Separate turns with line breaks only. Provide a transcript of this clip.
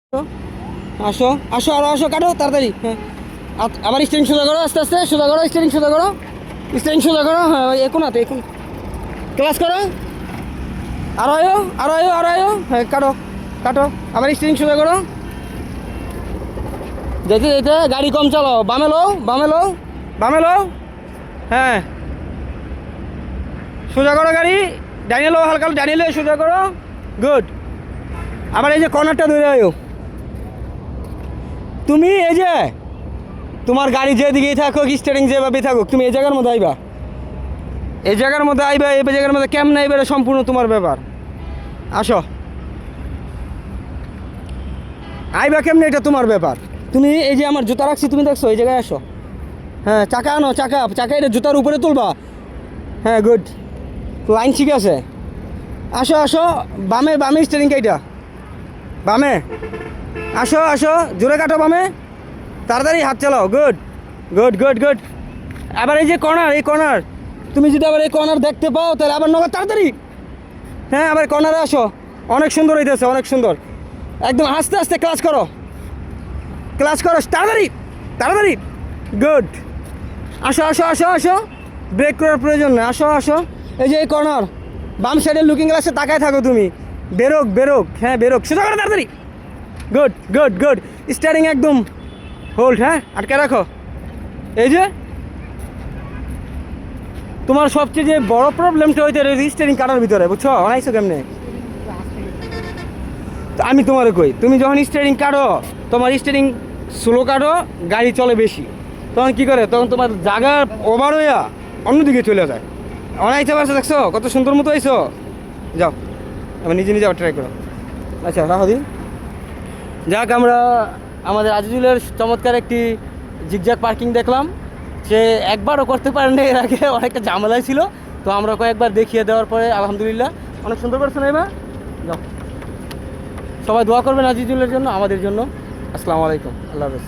আসো আসো আরো আসো, কাটো তাড়াতাড়ি। হ্যাঁ, আবার স্টিয়ারিং সোজা করো, আস্তে আস্তে সোজা করো, স্টিয়ারিং সোজা করো, স্টিয়ারিং সোজা করো। হ্যাঁ, এখন হাতে এখন ক্লাস করো। আরো আয়ো, আরো আয়ো, আরো আয়ো। হ্যাঁ, কাটো কাটো, আবার স্টিয়ারিং সোজা করো। যেতে যেতে গাড়ি কম চালাও, বামে লো, বামে লো, বামে লো। হ্যাঁ, সোজা করো গাড়ি, ডানিয়ে লো, হালকা ডানিয়ে লো, সোজা করো। গুড। আবার এই যে কর্নারটা ধরে আয়ো। তুমি এই যে তোমার গাড়ি যেদিকেই থাকুক, স্টিয়ারিং যেভাবে থাকুক, তুমি এই জায়গার মধ্যে আইবা, এই জায়গার মধ্যে আইবা। এই জায়গার মধ্যে কেমন আইবা এটা সম্পূর্ণ তোমার ব্যাপার। আসো, আইবা কেমনে এটা তোমার ব্যাপার। তুমি এই যে আমার জুতা রাখছি, তুমি দেখছো, এই জায়গায় আসো। হ্যাঁ, চাকা আনো, চাকা চাকা এটা জুতার উপরে তুলবা। হ্যাঁ, গুড, লাইন ঠিক আছে। আসো আসো, বামে বামে স্টিয়ারিং এইটা, বামে। আসো আসো, জোরে কাটো বামে, তাড়াতাড়ি হাত চালাও। Good good good good. আবার এই যে কর্নার, এই কর্নার, তুমি যদি আবার এই কর্নার দেখতে পাও তাহলে আবার নগদ তাড়াতাড়ি। হ্যাঁ, আবার কর্নারে আসো। অনেক সুন্দর হইতেছে, অনেক সুন্দর। একদম আস্তে আস্তে ক্লাচ করো, ক্লাচ করো, তাড়াতাড়ি তাড়াতাড়ি। গুড। আসো আসো আসো আসো, ব্রেক করার প্রয়োজন নেই। আসো আসো, এই যে এই কর্নার, বাম সাইডের লুকিং গ্লাসে তাকায় থাকো তুমি। বেরোক বেরোক, হ্যাঁ বেরোক, সোজা করো তাড়াতাড়ি। Good good good. স্টারিং একদম হোল্ড, হ্যাঁ আটকে রাখো। এই যে তোমার সবচেয়ে যে বড় প্রবলেমটা হইতে স্টিয়ারিং কাটার ভিতরে, বুঝছো অনাইছো কেমনে। তো আমি তোমার কই, তুমি যখন স্টিয়ারিং কাটো, তোমার স্টিয়ারিং স্লো কাটো, গাড়ি চলে বেশি, তখন কি করে, তখন তোমার জায়গা ওভার হইয়া অন্যদিকে চলে যায়। অনাইতে পারছো, দেখছো কত সুন্দর মতো আইছো। যাও, আমি নিজে নিজে ট্রাই করো। আচ্ছা রাখো দিন। যাক, আমরা আমাদের আজিজুলের চমৎকার একটি জিগজ্যাগ পার্কিং দেখলাম। সে একবারও করতে পারে না, এর আগে অনেকটা ঝামেলায় ছিল। তো আমরা কয়েকবার দেখিয়ে দেওয়ার পরে আলহামদুলিল্লাহ অনেক সুন্দর করছে না। এবার যাও, সবাই দোয়া করবেন আজিজুলের জন্য, আমাদের জন্য। আসসালামু আলাইকুম, আল্লাহ হাফেজ।